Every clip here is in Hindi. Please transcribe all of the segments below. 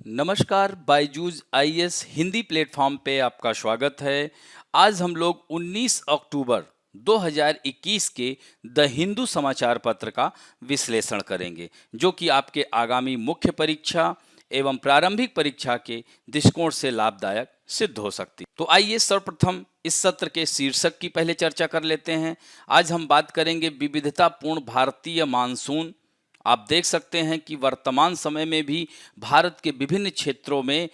नमस्कार, बायजूस आईएएस हिंदी प्लेटफॉर्म पे आपका स्वागत है। आज हम लोग 19 अक्टूबर 2021 के द हिंदू समाचार पत्र का विश्लेषण करेंगे, जो कि आपके आगामी मुख्य परीक्षा एवं प्रारंभिक परीक्षा के दृष्टिकोण से लाभदायक सिद्ध हो सकती। तो आइए सर्वप्रथम इस सत्र के शीर्षक की पहले चर्चा कर लेते हैं। आज हम बात करेंगे विविधतापूर्ण भारतीय मानसून। आप देख सकते हैं कि वर्तमान समय में भी भारत के विभिन्न क्षेत्रों में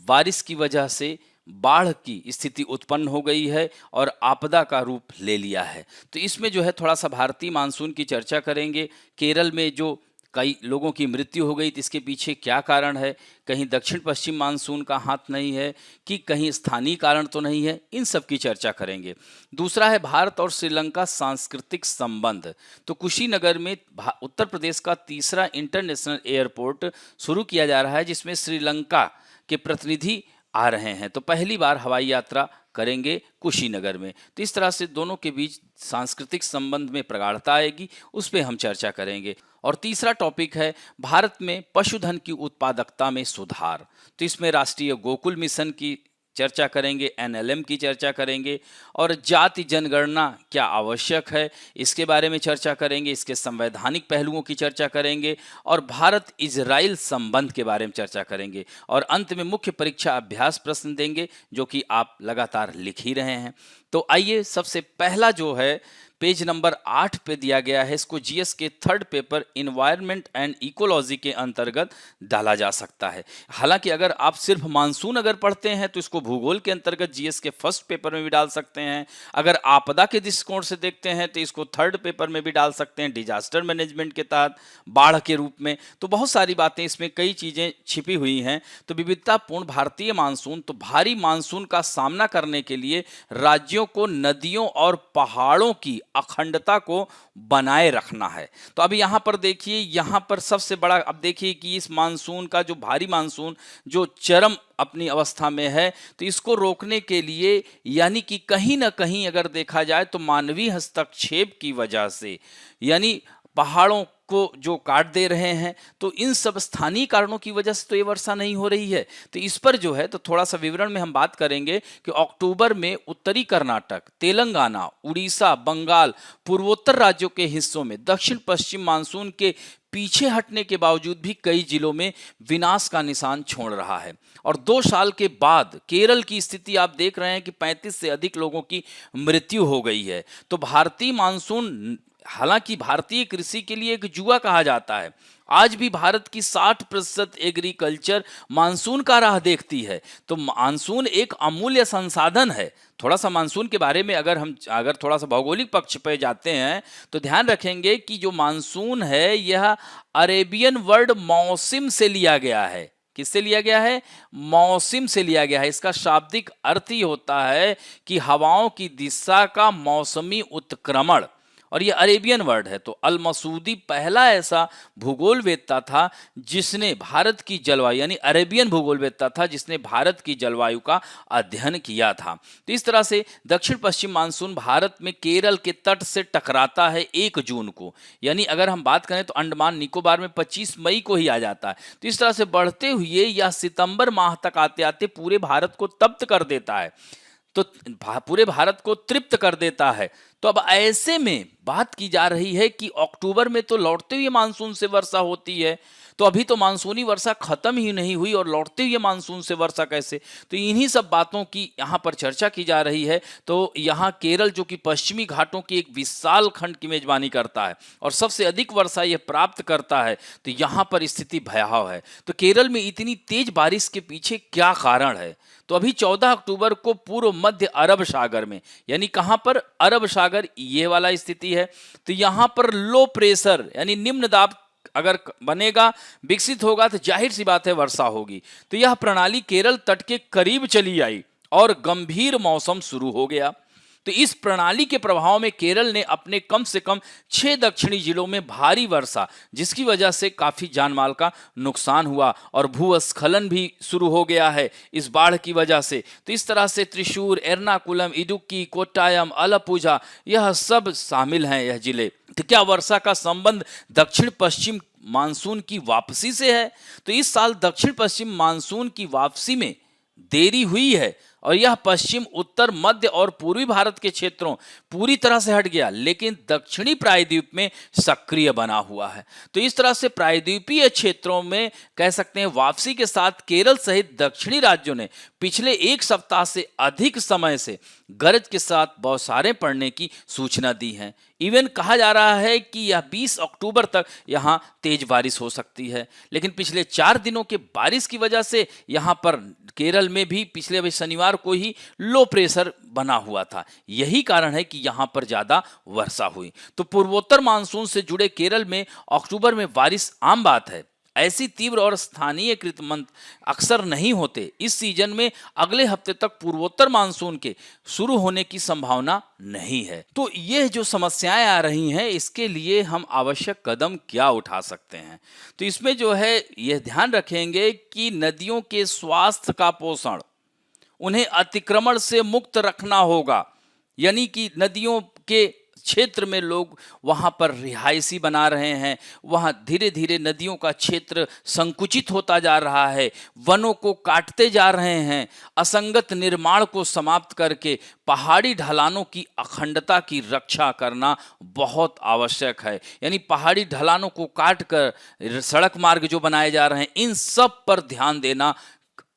बारिश की वजह से बाढ़ की स्थिति उत्पन्न हो गई है और आपदा का रूप ले लिया है। तो इसमें जो है थोड़ा सा भारतीय मानसून की चर्चा करेंगे। केरल में जो कई लोगों की मृत्यु हो गई, तो इसके पीछे क्या कारण है? कहीं दक्षिण पश्चिम मानसून का हाथ नहीं है कि कहीं स्थानीय कारण तो नहीं है? इन सब की चर्चा करेंगे। दूसरा है भारत और श्रीलंका सांस्कृतिक संबंध। तो कुशीनगर में उत्तर प्रदेश का तीसरा इंटरनेशनल एयरपोर्ट शुरू किया जा रहा है, जिसमें श्रीलंका के प्रतिनिधि आ रहे हैं। तो पहली बार हवाई यात्रा करेंगे कुशीनगर में। तो इस तरह से दोनों के बीच सांस्कृतिक संबंध में प्रगाढ़ता आएगी, उस पर हम चर्चा करेंगे। और तीसरा टॉपिक है भारत में पशुधन की उत्पादकता में सुधार। तो इसमें राष्ट्रीय गोकुल मिशन की चर्चा करेंगे, एनएलएम की चर्चा करेंगे और जाति जनगणना क्या आवश्यक है, इसके बारे में चर्चा करेंगे। इसके संवैधानिक पहलुओं की चर्चा करेंगे और भारत इजराइल संबंध के बारे में चर्चा करेंगे। और अंत में मुख्य परीक्षा अभ्यास प्रश्न देंगे, जो कि आप लगातार लिख ही रहे हैं। तो आइए, सबसे पहला जो है पेज नंबर 8 पे दिया गया है। इसको जीएस के third paper environment and ecology के अंतर्गत डाला जा सकता है। हालांकि अगर आप सिर्फ मानसून अगर पढ़ते हैं तो इसको भूगोल के अंतर्गत जीएस के फर्स्ट पेपर में भी डाल सकते हैं। अगर आपदा के दृष्टिकोण से देखते हैं तो इसको थर्ड पेपर में भी डाल सकते हैं, डिजास्टर मैनेजमेंट के तहत, बाढ़ के रूप में। तो बहुत सारी बातें इसमें, कई चीजें छिपी हुई हैं। तो विविधतापूर्ण भारतीय मानसून, तो भारी मानसून का सामना करने के लिए राज्यों को नदियों और पहाड़ों की अखंडता को बनाए रखना है। तो अभी यहां पर देखिए, यहां पर सबसे बड़ा, अब देखिए कि इस मानसून का जो भारी मानसून जो चरम अपनी अवस्था में है, तो इसको रोकने के लिए, यानी कि कहीं ना कहीं अगर देखा जाए तो मानवीय हस्तक्षेप की वजह से, यानी पहाड़ों को जो काट दे रहे हैं, तो इन सब स्थानीय कारणों की वजह से तो ये वर्षा नहीं हो रही है। तो इस पर जो है तो थोड़ा सा विवरण में हम बात करेंगे कि अक्टूबर में उत्तरी कर्नाटक, तेलंगाना, उड़ीसा, बंगाल, पूर्वोत्तर राज्यों के हिस्सों में दक्षिण पश्चिम मानसून के पीछे हटने के बावजूद भी कई जिलों में विनाश का निशान छोड़ रहा है। और 2 साल के बाद केरल की स्थिति आप देख रहे हैं कि 35 से अधिक लोगों की मृत्यु हो गई है। तो भारतीय मानसून, हालांकि भारतीय कृषि के लिए एक जुआ कहा जाता है, आज भी भारत की 60% एग्रीकल्चर मानसून का राह देखती है। तो मानसून एक अमूल्य संसाधन है। थोड़ा सा मानसून के बारे में अगर थोड़ा सा भौगोलिक पक्ष पे जाते हैं तो ध्यान रखेंगे कि जो मानसून है यह अरेबियन वर्ड मौसम से लिया गया है। किससे लिया गया है? मौसम से लिया गया है। इसका शाब्दिक अर्थ ही होता है कि हवाओं की दिशा का मौसमी उत्क्रमण, और ये अरेबियन वर्ड है। तो अल मसूदी पहला ऐसा भूगोलवेत्ता था जिसने भारत की जलवायु, यानी अरेबियन भूगोलवेत्ता था जिसने भारत की जलवायु का अध्ययन किया था। तो इस तरह से दक्षिण पश्चिम मानसून भारत में केरल के तट से टकराता है 1 जून को, यानी अगर हम बात करें तो अंडमान निकोबार में 25 मई को ही आ जाता है। तो इस तरह से बढ़ते हुए यह सितंबर माह तक आते आते पूरे भारत को तप्त कर देता है, तो पूरे भारत को तृप्त कर देता है। तो अब ऐसे में बात की जा रही है कि अक्टूबर में तो लौटते हुए मानसून से वर्षा होती है, तो अभी तो मानसूनी वर्षा खत्म ही नहीं हुई और लौटते हुए मानसून से वर्षा कैसे? तो इन्हीं सब बातों की यहाँ पर चर्चा की जा रही है। तो यहाँ केरल, जो कि पश्चिमी घाटों की एक विशाल खंड की मेजबानी करता है और सबसे अधिक वर्षा यह प्राप्त करता है, तो यहाँ पर स्थिति भयावह है। तो केरल में इतनी तेज बारिश के पीछे क्या कारण है? तो अभी 14 अक्टूबर को पूर्व मध्य अरब सागर में, यानी कहां पर? अरब सागर, ये वाला स्थिति है। तो यहां पर लो प्रेशर यानी निम्न दाब अगर बनेगा, विकसित होगा, तो जाहिर सी बात है वर्षा होगी। तो यह प्रणाली केरल तट के करीब चली आई और गंभीर मौसम शुरू हो गया। तो इस प्रणाली के प्रभाव में केरल ने अपने कम से कम 6 दक्षिणी जिलों में भारी वर्षा, जिसकी वजह से काफी जानमाल का नुकसान हुआ और भूस्खलन भी शुरू हो गया है इस बाढ़ की वजह से। तो इस तरह से त्रिशूर, एर्नाकुलम, इडुक्की, कोट्टायम, अलपुझा, यह सब शामिल हैं यह जिले। तो क्या वर्षा का संबंध दक्षिण पश्चिम मानसून की वापसी से है? तो इस साल दक्षिण पश्चिम मानसून की वापसी में देरी हुई है और यह पश्चिम, उत्तर, मध्य और पूर्वी भारत के क्षेत्रों पूरी तरह से हट गया, लेकिन दक्षिणी प्रायद्वीप में सक्रिय बना हुआ है। तो इस तरह से प्रायद्वीपीय क्षेत्रों में कह सकते हैं वापसी के साथ केरल सहित दक्षिणी राज्यों ने पिछले एक सप्ताह से अधिक समय से गरज के साथ बौछारें पड़ने की सूचना दी है। इवन कहा जा रहा है कि यह 20 अक्टूबर तक यहाँ तेज बारिश हो सकती है। लेकिन पिछले 4 दिनों के बारिश की वजह से यहाँ पर केरल में भी पिछले शनिवार को ही लो प्रेशर बना हुआ था। यही कारण है कि यहाँ पर ज्यादा वर्षा हुई। तो पूर्वोत्तर मानसून से जुड़े केरल में अक्टूबर में बारिश आम बात है। ऐसी तीव्र और स्थानीयकृत मंत्र अक्सर नहीं होते। इस सीजन में अगले हफ्ते तक पूर्वोत्तर मानसून के शुरू होने की संभावना नहीं है। तो ये जो समस्याएं आ रही हैं, इसके लिए हम आवश्यक कदम क्या उठा सकते हैं? तो इसमें जो है यह ध्यान रखेंगे कि नदियों के स्वास्थ्य का पोषण, उन्हें अतिक्रमण से मुक्त रखना होगा। यानी कि नदियों के क्षेत्र में लोग वहां पर रिहायशी बना रहे हैं, वहां धीरे धीरे नदियों का क्षेत्र संकुचित होता जा रहा है, वनों को काटते जा रहे हैं। असंगत निर्माण को समाप्त करके पहाड़ी ढलानों की अखंडता की रक्षा करना बहुत आवश्यक है। यानी पहाड़ी ढलानों को काट कर सड़क मार्ग जो बनाए जा रहे हैं, इन सब पर ध्यान देना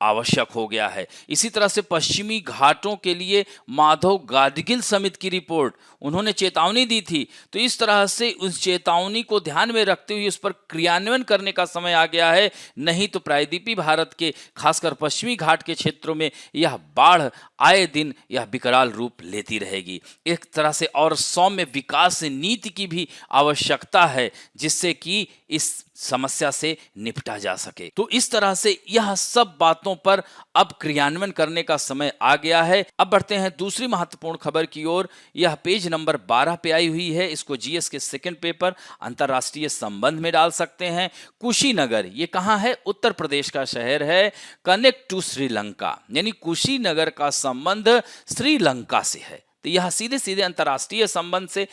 आवश्यक हो गया है। इसी तरह से पश्चिमी घाटों के लिए माधव गाडगिल समिति की रिपोर्ट, उन्होंने चेतावनी दी थी। तो इस तरह से उस चेतावनी को ध्यान में रखते हुए उस पर क्रियान्वयन करने का समय आ गया है। नहीं तो प्रायद्वीपीय भारत के खासकर पश्चिमी घाट के क्षेत्रों में यह बाढ़ आए दिन यह विकराल रूप लेती रहेगी। एक तरह से और सौम्य विकास नीति की भी आवश्यकता है, जिससे कि इस समस्या से निपटा जा सके। तो इस तरह से यह सब बातों पर अब क्रियान्वयन करने का समय आ गया है। अब बढ़ते हैं दूसरी महत्वपूर्ण खबर की ओर। यह पेज नंबर 12 पे आई हुई है। इसको जीएस के सेकंड पेपर अंतरराष्ट्रीय संबंध में डाल सकते हैं। कुशीनगर ये कहाँ है? उत्तर प्रदेश का शहर है। कनेक्ट टू श्रीलंका, यानी कुशीनगर का संबंध श्रीलंका से है। तो यह सीधे सीधे अंतर्राष्ट्रीय संबंध से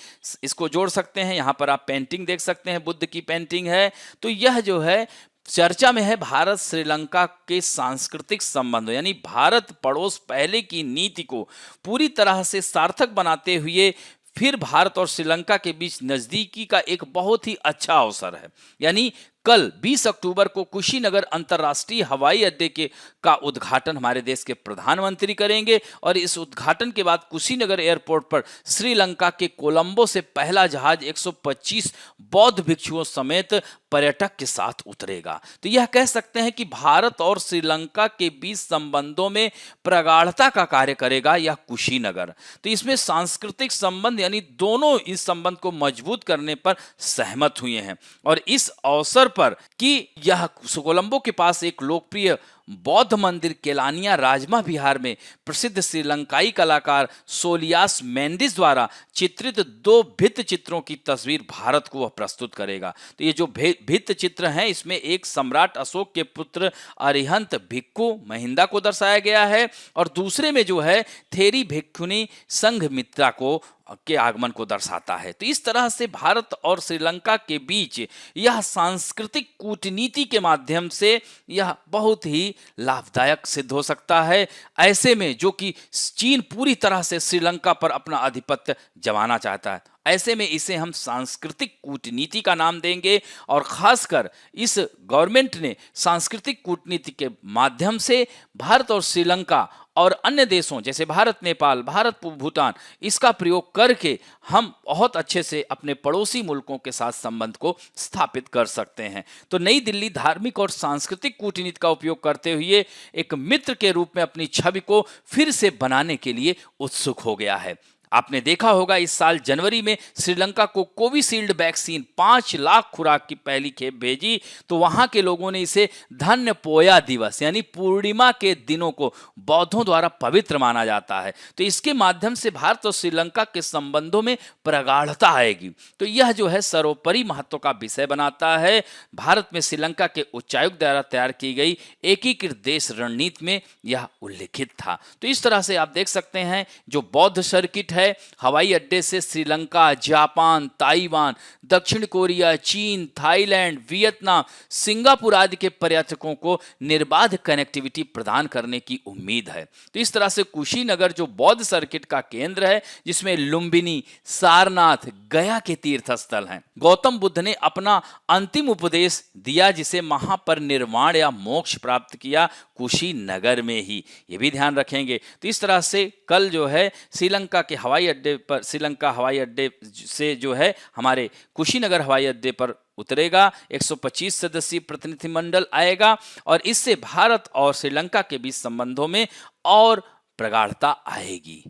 इसको जोड़ सकते हैं। यहाँ पर आप पेंटिंग देख सकते हैं, बुद्ध की पेंटिंग है। तो यह जो है चर्चा में है भारत श्रीलंका के सांस्कृतिक संबंधों, यानी भारत पड़ोस पहले की नीति को पूरी तरह से सार्थक बनाते हुए फिर भारत और श्रीलंका के बीच नजदीकी का एक बहुत ही अच्छा अवसर है। यानी कल 20 अक्टूबर को कुशीनगर अंतर्राष्ट्रीय हवाई अड्डे का उद्घाटन हमारे देश के प्रधानमंत्री करेंगे और इस उद्घाटन के बाद कुशीनगर एयरपोर्ट पर श्रीलंका के कोलंबो से पहला जहाज 125 बौद्ध भिक्षुओं समेत पर्यटक के साथ उतरेगा। तो यह कह सकते हैं कि भारत और श्रीलंका के बीच संबंधों में प्रगाढ़ता का कार्य करेगा यह कुशीनगर। तो इसमें सांस्कृतिक संबंध यानी दोनों इस संबंध को मजबूत करने पर सहमत हुए हैं। और इस अवसर पर कि यह कोलंबो के पास एक लोकप्रिय बौद्ध मंदिर केलानिया राजमा विहार में प्रसिद्ध श्रीलंकाई कलाकार सोलियास मेंडिस द्वारा चित्रित 2 भित्ति चित्रों की तस्वीर भारत को वह प्रस्तुत करेगा। तो ये जो भित्ति चित्र हैं, इसमें एक सम्राट अशोक के पुत्र अरिहंत भिक्खु महिंदा को दर्शाया गया है और दूसरे में जो है थेरी भिक्खुनी संघमित्रा को के आगमन को दर्शाता है। तो इस तरह से भारत और श्रीलंका के बीच यह सांस्कृतिक कूटनीति के माध्यम से यह बहुत ही लाभदायक सिद्ध हो सकता है। ऐसे में जो कि चीन पूरी तरह से श्रीलंका पर अपना आधिपत्य जमाना चाहता है, ऐसे में इसे हम सांस्कृतिक कूटनीति का नाम देंगे। और खासकर इस गवर्नमेंट ने सांस्कृतिक कूटनीति के माध्यम से भारत और श्रीलंका और अन्य देशों जैसे भारत नेपाल, भारत भूटान, इसका प्रयोग करके हम बहुत अच्छे से अपने पड़ोसी मुल्कों के साथ संबंध को स्थापित कर सकते हैं। तो नई दिल्ली धार्मिक और सांस्कृतिक कूटनीति का उपयोग करते हुए एक मित्र के रूप में अपनी छवि को फिर से बनाने के लिए उत्सुक हो गया है। आपने देखा होगा इस साल जनवरी में श्रीलंका को कोविशील्ड वैक्सीन 5 लाख खुराक की पहली खेप भेजी, तो वहां के लोगों ने इसे धन्य पोया दिवस यानी पूर्णिमा के दिनों को बौद्धों द्वारा पवित्र माना जाता है। तो इसके माध्यम से भारत और श्रीलंका के संबंधों में प्रगाढ़ता आएगी। तो यह जो है सर्वोपरि महत्व का विषय बनाता है। भारत में श्रीलंका के उच्चायुक्त द्वारा तैयार की गई एकीकृत देश रणनीति में यह उल्लिखित था। तो इस तरह से आप देख सकते हैं जो बौद्ध सर्किट है, हवाई अड्डे से श्रीलंका, जापान, ताइवान, दक्षिण कोरिया, चीन, थाईलैंड, वियतनाम, सिंगापुर आदि के पर्यटकों को निर्बाध कनेक्टिविटी प्रदान करने की उम्मीद है। तो इस तरह से कुशीनगर जो बौद्ध सर्किट का केंद्र है, जिसमें लुम्बिनी, सारनाथ, गया के तीर्थ स्थल हैं। गौतम बुद्ध ने अपना अंतिम उपदेश दिया जिसे महापरिनिर्वाण या मोक्ष प्राप्त किया कुशीनगर में ही, ये भी ध्यान रखेंगे। तो इस तरह से कल जो है श्रीलंका के हवाई अड्डे पर, श्रीलंका हवाई अड्डे से जो है हमारे कुशीनगर हवाई अड्डे पर उतरेगा 125 सदस्यीय प्रतिनिधिमंडल आएगा और इससे भारत और श्रीलंका के बीच संबंधों में और प्रगाढ़ता आएगी।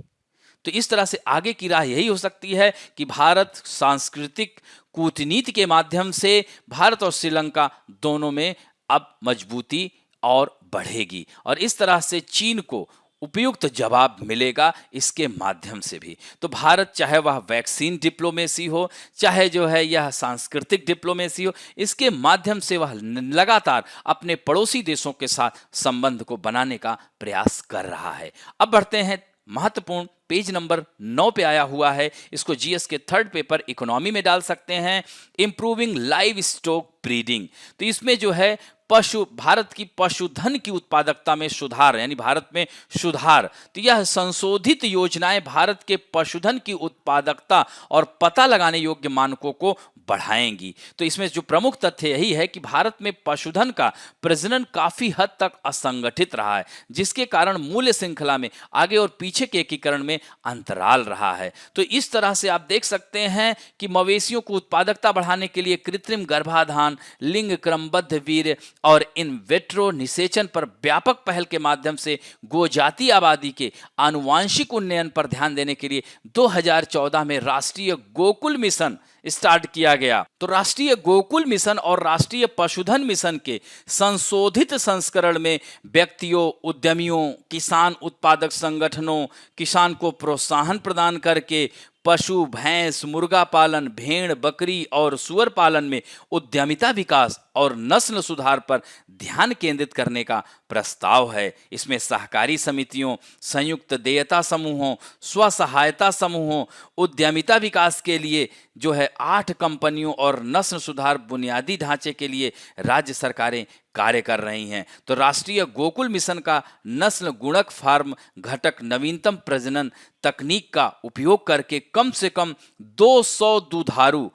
तो इस तरह से आगे की राह यही हो सकती है कि भारत सांस्कृतिक कूटनीति के माध्यम से भारत और श्रीलंका दोनों में अब मजबूती और बढ़ेगी और इस तरह से चीन को उपयुक्त जवाब मिलेगा इसके माध्यम से भी। तो भारत चाहे वह वैक्सीन डिप्लोमेसी हो, चाहे जो है यह सांस्कृतिक डिप्लोमेसी हो, इसके माध्यम से वह लगातार अपने पड़ोसी देशों के साथ संबंध को बनाने का प्रयास कर रहा है। अब बढ़ते हैं महत्वपूर्ण पेज नंबर 9 पे आया हुआ है, इसको जीएस के थर्ड पेपर इकोनॉमी में डाल सकते हैं, इंप्रूविंग लाइव स्टॉक ब्रीडिंग। तो इसमें जो है भारत की पशुधन की उत्पादकता में सुधार यानी भारत में सुधार, तो यह संशोधित योजनाएं भारत के पशुधन की उत्पादकता और पता लगाने योग्य मानकों को बढ़ाएंगी। तो इसमें जो प्रमुख तथ्य यही है कि भारत में पशुधन का प्रजनन काफी हद तक असंगठित रहा है, जिसके कारण मूल्य श्रृंखला में आगे और पीछे के एकीकरण में अंतराल रहा है। तो इस तरह से आप देख सकते हैं कि मवेशियों को उत्पादकता बढ़ाने के लिए कृत्रिम गर्भाधान, लिंग क्रमबद्ध वीर्य और इन वेट्रो निषेचन पर व्यापक पहल के माध्यम से गोजाति आबादी के आनुवांशिक उन्नयन पर ध्यान देने के लिए 2014 में राष्ट्रीय गोकुल मिशन स्टार्ट किया गया। तो राष्ट्रीय गोकुल मिशन और राष्ट्रीय पशुधन मिशन के संशोधित संस्करण में व्यक्तियों, उद्यमियों, किसान उत्पादक संगठनों, किसान को प्रोत्साहन प्रदान करके पशु, भैंस, मुर्गा पालन, भेड़, बकरी और सुअर पालन में उद्यमिता विकास और नस्ल सुधार पर ध्यान केंद्रित करने का प्रस्ताव है। इसमें सहकारी समितियों, संयुक्त देयता समूहों, स्व सहायता समूहों, उद्यमिता विकास के लिए जो है 8 कंपनियों और नस्ल सुधार बुनियादी ढांचे के लिए राज्य सरकारें कार्य कर रही हैं। तो राष्ट्रीय गोकुल मिशन का नस्ल गुणक फार्म घटक नवीनतम प्रजनन तकनीक का उपयोग करके कम से कम 200 दुधारू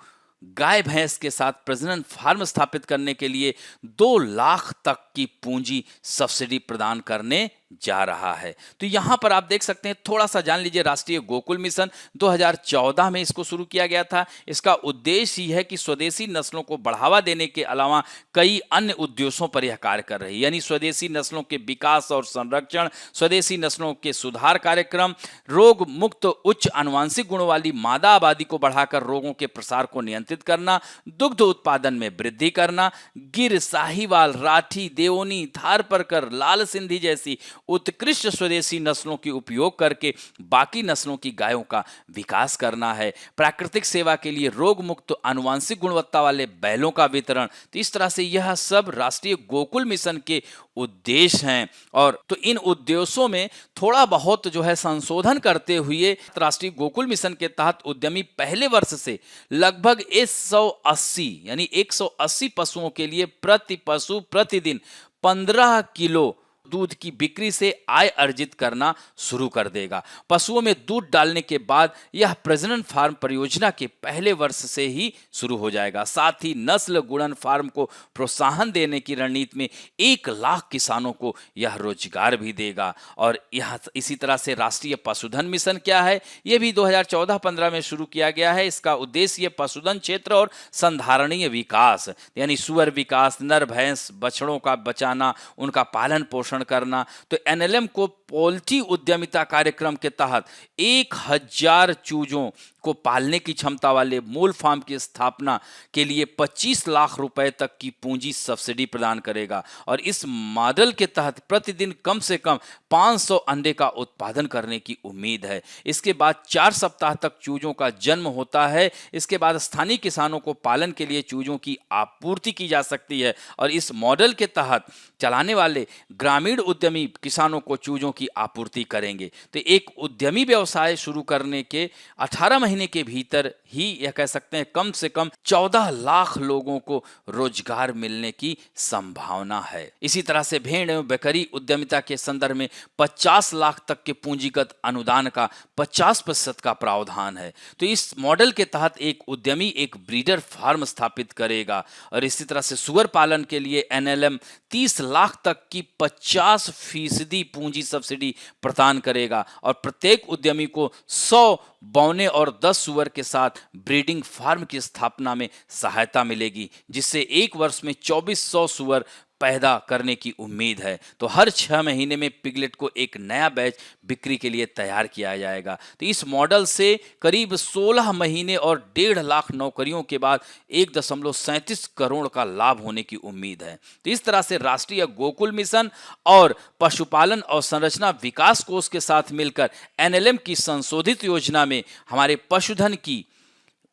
गाय भैंस के साथ प्रजनन फार्म स्थापित करने के लिए 2 लाख तक की पूंजी सब्सिडी प्रदान करने जा रहा है। तो यहां पर आप देख सकते हैं, थोड़ा सा जान लीजिए। राष्ट्रीय गोकुल मिशन 2014 में इसको शुरू किया गया था। इसका उद्देश्य ही है कि स्वदेशी नस्लों को बढ़ावा देने के अलावा कई अन्य उद्देश्यों पर यह कार्य कर रही है, यानी स्वदेशी नस्लों के विकास और संरक्षण, स्वदेशी नस्लों के सुधार कार्यक्रम, रोग मुक्त उच्च आनुवांशिक गुणों वाली मादा आबादी को बढ़ाकर रोगों के प्रसार को नियंत्रित करना, दुग्ध उत्पादन में वृद्धि करना, गिर, साहीवाल, राठी, देओनी, थारपारकर, लाल सिंधी जैसी उत्कृष्ट स्वदेशी नस्लों की उपयोग करके बाकी नस्लों की गायों का विकास करना है। प्राकृतिक सेवा के लिए रोग मुक्त आनुवांशिक गुणवत्ता वाले बैलों का वितरण। तो इस तरह से यह सब राष्ट्रीय गोकुल मिशन के उद्देश्य हैं। और तो इन उद्देश्यों में थोड़ा बहुत जो है संशोधन करते हुए राष्ट्रीय गोकुल मिशन के तहत उद्यमी पहले वर्ष से लगभग 180 यानी 180 पशुओं के लिए प्रति पशु प्रतिदिन 15 किलो दूध की बिक्री से आय अर्जित करना शुरू कर देगा। पशुओं में दूध डालने के बाद यह प्रजनन फार्म परियोजना के पहले वर्ष से ही शुरू हो जाएगा। साथ ही नस्ल गुणन फार्म को प्रोत्साहन देने की रणनीति में 1 लाख किसानों को यह रोजगार भी देगा। और यह इसी तरह से राष्ट्रीय पशुधन मिशन क्या है, यह भी 2014-15 में शुरू किया गया है। इसका उद्देश्य पशुधन क्षेत्र और संधारणीय विकास यानी सुअर विकास, नर भैंस बछड़ों का बचाना, उनका पालन पोषण पोषण करना। तो एनएलएम को पोल्ट्री उद्यमिता कार्यक्रम के तहत 1000 चूजों को पालने की क्षमता वाले मूल फार्म की स्थापना के लिए 25 लाख रुपए तक की पूंजी सब्सिडी प्रदान करेगा और इस मॉडल के तहत प्रतिदिन कम से कम 500 अंडे का उत्पादन करने की उम्मीद है। इसके बाद 4 सप्ताह तक चूजों का जन्म होता है। इसके बाद स्थानीय किसानों को पालन के लिए चूजों की आपूर्ति की जा सकती है और इस मॉडल के तहत चलाने वाले ग्रामीण उद्यमी किसानों को चूजों की आपूर्ति करेंगे। तो एक उद्यमी व्यवसाय शुरू करने के 18 महीने के भीतर ही यह कह सकते हैं कम से कम 14 लाख लोगों को रोजगार मिलने की संभावना है। इसी तरह से भेड़ एवं बकरी उद्यमिता के संदर्भ में 50 लाख तक के पूंजीगत अनुदान का 50% का प्रावधान है। तो इस मॉडल के तहत एक उद्यमी एक ब्रीडर फार्म स्थापित करेगा और इसी तरह से सुअर पालन के लिए एनएलएम 30 लाख तक की 50% पूंजी सब्सिडी प्रदान करेगा और प्रत्येक उद्यमी को 100 बौने और 10 सुअर के साथ ब्रीडिंग फार्म की स्थापना में सहायता मिलेगी, जिससे एक वर्ष में 2400 सुअर पैदा करने की उम्मीद है। तो हर 6 महीने में पिगलेट को एक नया बैच बिक्री के लिए तैयार किया जाएगा। तो इस मॉडल से करीब 16 महीने और 1.5 लाख नौकरियों के बाद 1.37 करोड़ का लाभ होने की उम्मीद है। तो इस तरह से राष्ट्रीय गोकुल मिशन और पशुपालन और संरचना विकास कोष के साथ मिलकर एनएलएम की संशोधित योजना में हमारे पशुधन की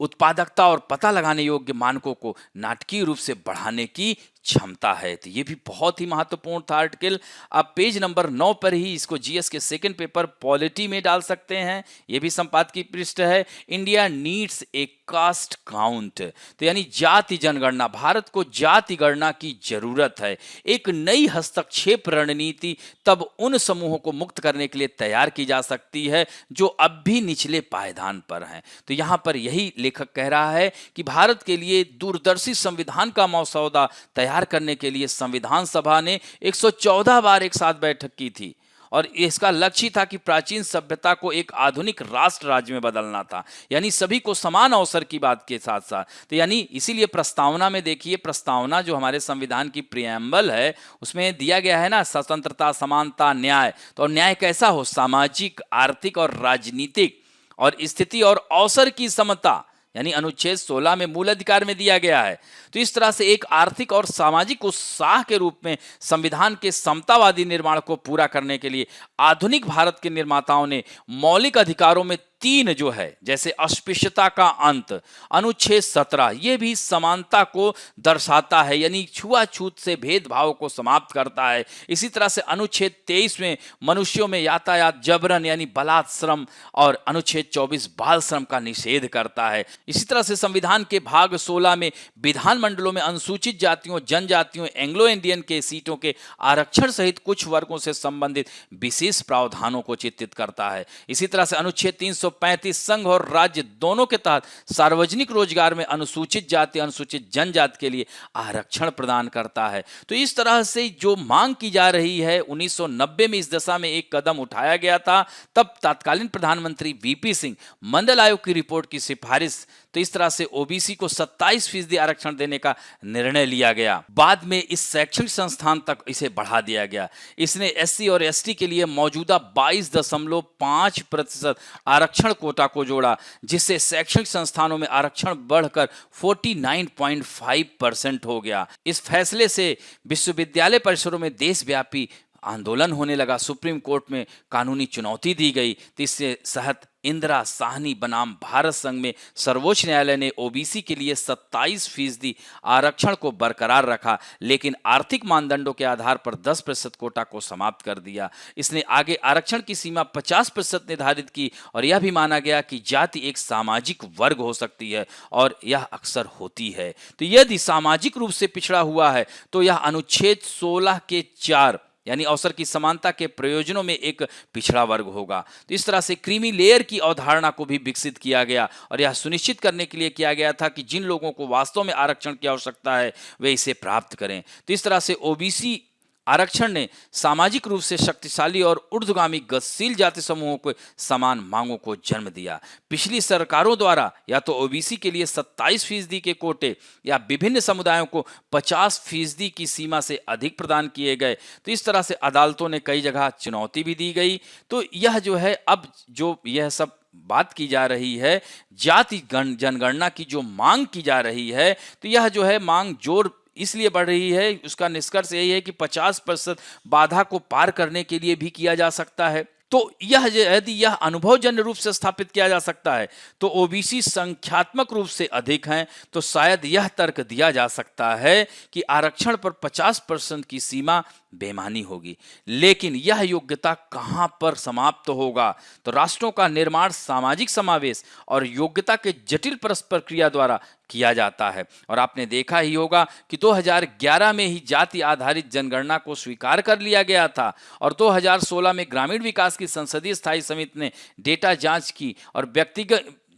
उत्पादकता और पता लगाने योग्य मानकों को नाटकीय रूप से बढ़ाने की क्षमता है। तो ये भी बहुत ही महत्वपूर्ण था आर्टिकल। आप पेज नंबर 9 पर ही इसको जीएस के सेकंड पेपर पॉलिटी में डाल सकते हैं। ये भी संपादकीय पृष्ठ है। India needs a caste count, तो यानी जाति जनगणना, भारत को जाति गणना की जरूरत है। एक नई हस्तक्षेप रणनीति तब उन समूहों को मुक्त करने के लिए तैयार की जा सकती है जो अब भी निचले पायदान पर हैं। तो यहाँ पर यही लेखक कह रहा है कि भारत के लिए दूरदर्शी संविधान का मसौदा तैयार करने के लिए संविधान सभा ने 114 बार एक साथ बैठक की थी और इसका लक्ष्य था कि प्राचीन सभ्यता को एक आधुनिक राष्ट्र राज्य में बदलना था, यानी सभी को समान अवसर की बात के साथ साथ। तो यानी इसीलिए प्रस्तावना में देखिए, प्रस्तावना जो हमारे संविधान की प्रियम्बल है उसमें दिया गया है ना, स्वतंत्रता, समानता, न्याय। तो न्याय कैसा हो? सामाजिक, आर्थिक और राजनीतिक और स्थिति और अवसर की समता, यानी अनुच्छेद 16 में मूल अधिकार में दिया गया है। तो इस तरह से एक आर्थिक और सामाजिक उत्साह के रूप में संविधान के समतावादी निर्माण को पूरा करने के लिए आधुनिक भारत के निर्माताओं ने मौलिक अधिकारों में 3 जो है, जैसे अस्पृश्यता का अंत, अनुच्छेद 17 ये भी समानता को दर्शाता है, यानी छुआछूत से भेदभाव को समाप्त करता है। इसी तरह से अनुच्छेद 23 में मनुष्यों में यातायात जबरन यानी बलात् श्रम और अनुच्छेद 24 बाल श्रम का निषेध करता है। इसी तरह से संविधान के भाग 16 में विधानमंडलों में अनुसूचित जातियों, जनजातियों, एंग्लो इंडियन के सीटों के आरक्षण सहित कुछ वर्गों से संबंधित विशेष प्रावधानों को चित्रित करता है। इसी तरह से अनुच्छेद 335 संघ और राज्य दोनों के तहत सार्वजनिक रोजगार में अनुसूचित जाति, अनुसूचित जनजाति के लिए आरक्षण प्रदान करता है। तो इस तरह से जो मांग की जा रही है, 1990 में इस दिशा में एक कदम उठाया गया था। तब तत्कालीन प्रधानमंत्री वीपी सिंह मंडल आयोग की रिपोर्ट की सिफारिश, तो इस तरह से ओबीसी को 27% आरक्षण देने का निर्णय लिया गया। बाद में इस शैक्षणिक संस्थान तक इसे बढ़ा दिया गया। इसने एससी और एसटी के लिए मौजूदा 22.5% आरक्षण कोटा को जोड़ा, जिससे शैक्षणिक संस्थानों में आरक्षण बढ़कर 49.5% हो गया। इस फैसले से विश्वविद्यालय परिसरों में देशव्यापी आंदोलन होने लगा। सुप्रीम कोर्ट में कानूनी चुनौती दी गई। तो इससे सहत इंदिरा साहनी बनाम भारत संघ में सर्वोच्च न्यायालय ने ओबीसी के लिए 27% आरक्षण को बरकरार रखा, लेकिन आर्थिक मानदंडों के आधार पर 10% कोटा को समाप्त कर दिया। इसने आगे आरक्षण की सीमा 50% निर्धारित की और यह भी माना गया कि जाति एक सामाजिक वर्ग हो सकती है और यह अक्सर होती है। तो यदि सामाजिक रूप से पिछड़ा हुआ है तो यह अनुच्छेद 16 के 4 यानी अवसर की समानता के प्रयोजनों में एक पिछड़ा वर्ग होगा। तो इस तरह से क्रीमी लेयर की अवधारणा को भी विकसित किया गया और यह सुनिश्चित करने के लिए किया गया था कि जिन लोगों को वास्तव में आरक्षण की आवश्यकता है वे इसे प्राप्त करें। तो इस तरह से ओबीसी आरक्षण ने सामाजिक रूप से शक्तिशाली और ऊर्ध्वगामी गतिशील जाति समूहों को समान मांगों को जन्म दिया। पिछली सरकारों द्वारा या तो ओबीसी के लिए 27% के कोटे या विभिन्न समुदायों को 50% की सीमा से अधिक प्रदान किए गए। तो इस तरह से अदालतों ने कई जगह चुनौती भी दी गई। तो यह जो है, अब जो यह सब बात की जा रही है, जाति जनगणना की जो मांग की जा रही है, तो यह जो है मांग जोर इसलिए बढ़ रही है, उसका निष्कर्ष यही है कि 50% बाधा को पार करने के लिए भी किया जा सकता है। तो यह यदि यह अनुभवजन्य रूप से स्थापित किया जा सकता है तो ओबीसी संख्यात्मक रूप से अधिक हैं, तो शायद यह तर्क दिया जा सकता है कि आरक्षण पर 50% की सीमा बेमानी होगी। लेकिन यह योग्यता कहां पर समाप्त होगा? तो राष्ट्रों का निर्माण सामाजिक समावेश और योग्यता के जटिल परस्पर क्रिया द्वारा किया जाता है। और आपने देखा ही होगा कि 2011 में ही जाति आधारित जनगणना को स्वीकार कर लिया गया था और 2016 में ग्रामीण विकास की संसदीय स्थायी समिति ने डेटा जांच की और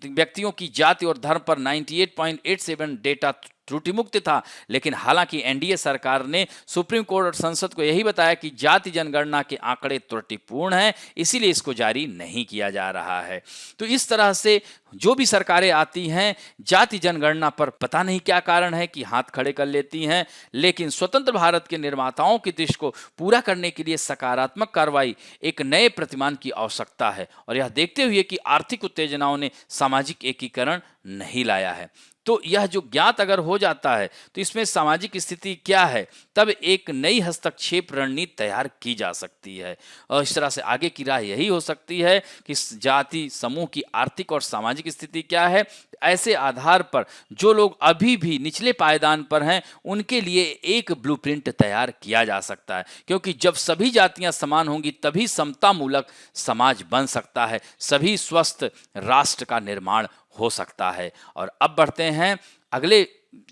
व्यक्तियों की जाति और धर्म पर 98.87 डेटा त्रुटि मुक्त था। लेकिन हालांकि एनडीए सरकार ने सुप्रीम कोर्ट और संसद को यही बताया कि जाति जनगणना के आंकड़े त्रुटिपूर्ण हैं, इसीलिए इसको जारी नहीं किया जा रहा है। तो इस तरह से जो भी सरकारें आती हैं, जाति जनगणना पर पता नहीं क्या कारण है कि हाथ खड़े कर लेती हैं। लेकिन स्वतंत्र भारत के निर्माताओं की दृष्टि को पूरा करने के लिए सकारात्मक कार्रवाई, एक नए प्रतिमान की आवश्यकता है। और यह देखते हुए कि आर्थिक उत्तेजनाओं ने सामाजिक एकीकरण नहीं लाया है, तो यह जो ज्ञात अगर हो जाता है तो इसमें सामाजिक स्थिति क्या है, तब एक नई हस्तक्षेप रणनीति तैयार की जा सकती है। और इस तरह से आगे की राह यही हो सकती है कि जाति समूह की आर्थिक और सामाजिक स्थिति क्या है, ऐसे आधार पर जो लोग अभी भी निचले पायदान पर हैं उनके लिए एक ब्लूप्रिंट तैयार किया जा सकता है। क्योंकि जब सभी जातियां समान होंगी तभी समतामूलक समाज बन सकता है, सभी स्वस्थ राष्ट्र का निर्माण हो सकता है। और अब बढ़ते हैं अगले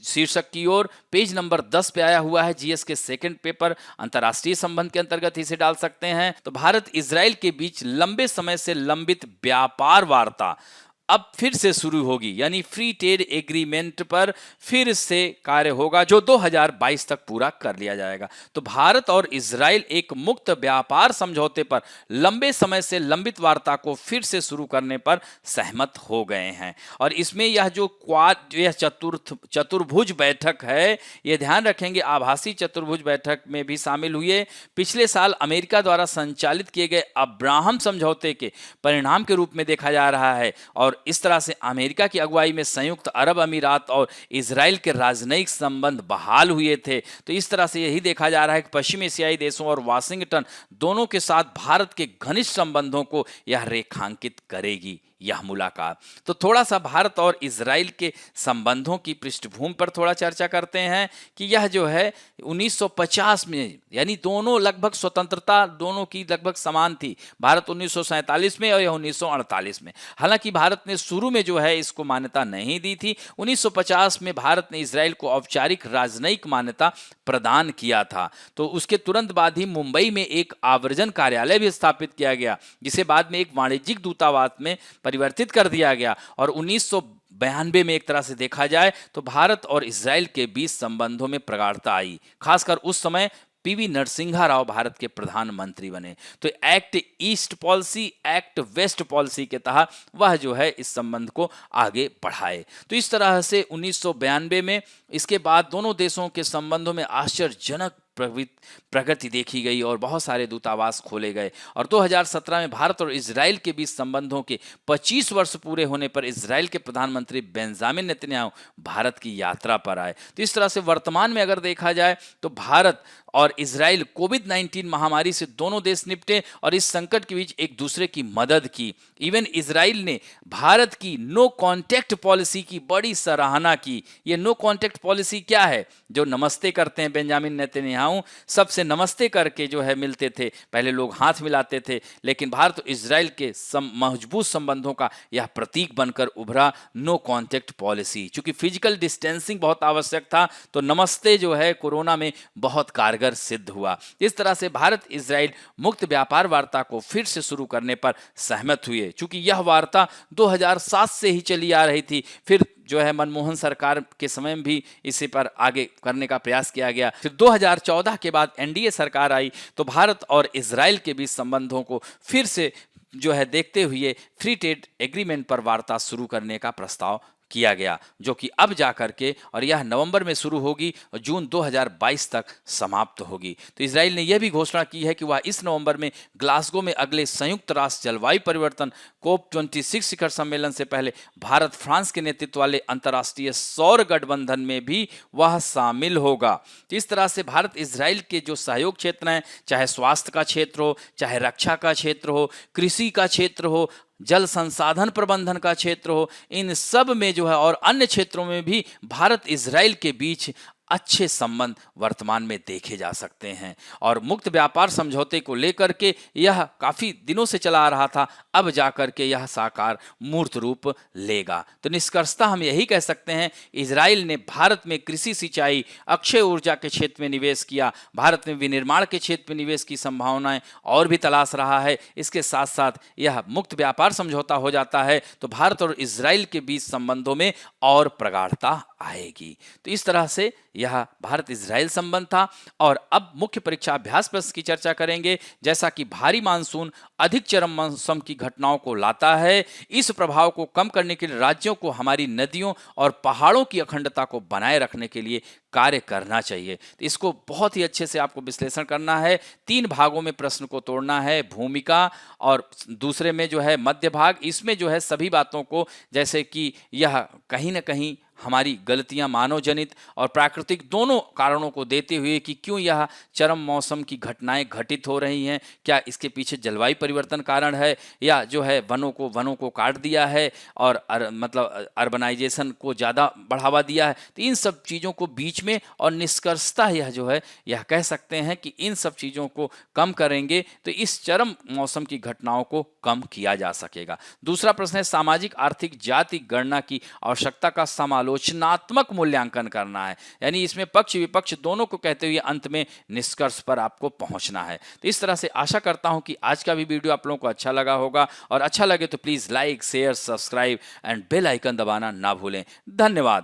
शीर्षक की ओर। पेज नंबर 10 पे आया हुआ है, जीएस के सेकंड पेपर, अंतर्राष्ट्रीय संबंध के अंतर्गत इसे डाल सकते हैं। तो भारत इजराइल के बीच लंबे समय से लंबित व्यापार वार्ता अब फिर से शुरू होगी, यानी फ्री ट्रेड एग्रीमेंट पर फिर से कार्य होगा जो 2022 तक पूरा कर लिया जाएगा। तो भारत और इजराइल एक मुक्त व्यापार समझौते पर लंबे समय से लंबित वार्ता को फिर से शुरू करने पर सहमत हो गए हैं। और इसमें यह जो यह चतुर्भुज बैठक है, यह ध्यान रखेंगे आभासी चतुर्भुज बैठक में भी शामिल हुए पिछले साल अमेरिका द्वारा संचालित किए गए अब्राहम समझौते के परिणाम के रूप में देखा जा रहा है। और इस तरह से अमेरिका की अगुवाई में संयुक्त अरब अमीरात और इजराइल के राजनयिक संबंध बहाल हुए थे। तो इस तरह से यही देखा जा रहा है कि पश्चिम एशियाई देशों और वाशिंगटन दोनों के साथ भारत के घनिष्ठ संबंधों को यह रेखांकित करेगी यह मुलाकात। तो थोड़ा सा भारत और इजराइल के संबंधों की पृष्ठभूमि पर थोड़ा चर्चा करते हैं कि यह जो है 1950 में, यानी दोनों लगभग स्वतंत्रता दोनों की लगभग समान थी, भारत 1947 में और यह 1948 में। हालांकि भारत ने शुरू में जो है इसको मान्यता नहीं दी थी। 1950 में भारत ने इजराइल को औपचारिक राजनयिक मान्यता प्रदान किया था। तो उसके तुरंत बाद ही मुंबई में एक आवर्जन कार्यालय भी स्थापित किया गया, जिसे बाद में एक वाणिज्यिक दूतावास में परिवर्तित कर दिया गया। और 1992 में एक तरह से देखा जाए तो भारत और इजराइल के बीच संबंधों में प्रगाढ़ता आई। खासकर उस समय पीवी नरसिंहा राव भारत के प्रधानमंत्री बने। तो act east policy, act west policy के तहत वह जो है इस संबंध को आगे बढ़ाए। तो इस तरह से 1992 में इसके बाद दोनों देशों के संबंधों में आश्चर्यजनक प्रगति देखी गई और बहुत सारे दूतावास खोले गए। और 2017 में भारत और इजराइल के बीच संबंधों के 25 वर्ष पूरे होने पर इजराइल के प्रधानमंत्री बेंजामिन नेतन्याहू भारत की यात्रा पर आए। तो इस तरह से वर्तमान में अगर देखा जाए तो भारत और इजराइल कोविड-19 महामारी से दोनों देश निपटे और इस संकट के बीच एक दूसरे की मदद की। इवन इजराइल ने भारत की नो कांटेक्ट पॉलिसी की बड़ी सराहना की। ये नो कांटेक्ट पॉलिसी क्या है? जो नमस्ते करते हैं बेंजामिन नेतन्याहू, सबसे नमस्ते करके जो है मिलते थे, पहले लोग हाथ मिलाते थे, लेकिन भारत और इजराइल के मजबूत संबंधों का यह प्रतीक बनकर उभरा नो कांटेक्ट पॉलिसी। चूंकि फिजिकल डिस्टेंसिंग बहुत आवश्यक था, तो नमस्ते जो है कोरोना में बहुत कारगर कारगर सिद्ध हुआ। इस तरह से भारत इजराइल मुक्त व्यापार वार्ता को फिर से शुरू करने पर सहमत हुए। चूंकि यह वार्ता 2007 से ही चली आ रही थी, फिर जो है मनमोहन सरकार के समय में भी इसी पर आगे करने का प्रयास किया गया। फिर 2014 के बाद एनडीए सरकार आई तो भारत और इजराइल के बीच संबंधों को फिर से जो है देखते हुए फ्री ट्रेड एग्रीमेंट पर वार्ता शुरू करने का प्रस्ताव किया गया, जो कि अब जाकर के और यह नवंबर में शुरू होगी और जून 2022 तक समाप्त होगी। तो इजराइल ने यह भी घोषणा की है कि वह इस नवंबर में ग्लासगो में अगले संयुक्त राष्ट्र जलवायु परिवर्तन COP26 शिखर सम्मेलन से पहले भारत फ्रांस के नेतृत्व वाले अंतर्राष्ट्रीय सौर गठबंधन में भी वह शामिल होगा। तो इस तरह से भारत इजराइल के जो सहयोग क्षेत्र हैं, चाहे स्वास्थ्य का क्षेत्र हो, चाहे रक्षा का क्षेत्र हो, कृषि का क्षेत्र हो, जल संसाधन प्रबंधन का क्षेत्र हो, इन सब में जो है और अन्य क्षेत्रों में भी भारत इजराइल के बीच अच्छे संबंध वर्तमान में देखे जा सकते हैं। और मुक्त व्यापार समझौते को लेकर के यह काफी दिनों से चला आ रहा था, अब जाकर के यह साकार मूर्त रूप लेगा। तो निष्कर्षतः हम यही कह सकते हैं, इजराइल ने भारत में कृषि, सिंचाई, अक्षय ऊर्जा के क्षेत्र में निवेश किया, भारत में विनिर्माण के क्षेत्र में निवेश की संभावनाएं और भी तलाश रहा है। इसके साथ साथ यह मुक्त व्यापार समझौता हो जाता है तो भारत और इजराइल के बीच संबंधों में और प्रगाढ़ता आएगी। तो इस तरह से यह भारत इजराइल संबंध था। और अब मुख्य परीक्षा अभ्यास प्रश्न की चर्चा करेंगे। जैसा कि भारी मानसून अधिक चरम मौसम की घटनाओं को लाता है, इस प्रभाव को कम करने के लिए राज्यों को हमारी नदियों और पहाड़ों की अखंडता को बनाए रखने के लिए कार्य करना चाहिए। तो इसको बहुत ही अच्छे से आपको विश्लेषण करना है। 3 भागों में प्रश्न को तोड़ना है, भूमिका और दूसरे में जो है मध्य भाग। इसमें जो है सभी बातों को, जैसे कि यह कहीं ना कहीं हमारी गलतियां मानव जनित और प्राकृतिक दोनों कारणों को देते हुए कि क्यों यह चरम मौसम की घटनाएं घटित हो रही हैं, क्या इसके पीछे जलवायु परिवर्तन कारण है या जो है वनों को काट दिया है और मतलब अर्बनाइजेशन को ज़्यादा बढ़ावा दिया है। तो इन सब चीज़ों को बीच में और निष्कर्षतः यह जो है यह कह सकते हैं कि इन सब चीज़ों को कम करेंगे तो इस चरम मौसम की घटनाओं को कम किया जा सकेगा। दूसरा प्रश्न है, सामाजिक आर्थिक जाति गणना की आवश्यकता का समालोचनात्मक मूल्यांकन करना है। यानी इसमें पक्ष विपक्ष दोनों को कहते हुए अंत में निष्कर्ष पर आपको पहुंचना है। तो इस तरह से आशा करता हूं कि आज का भी वीडियो आप लोगों को अच्छा लगा होगा, और अच्छा लगे तो please like, share, subscribe and bell icon दबाना ना भूलें। धन्यवाद।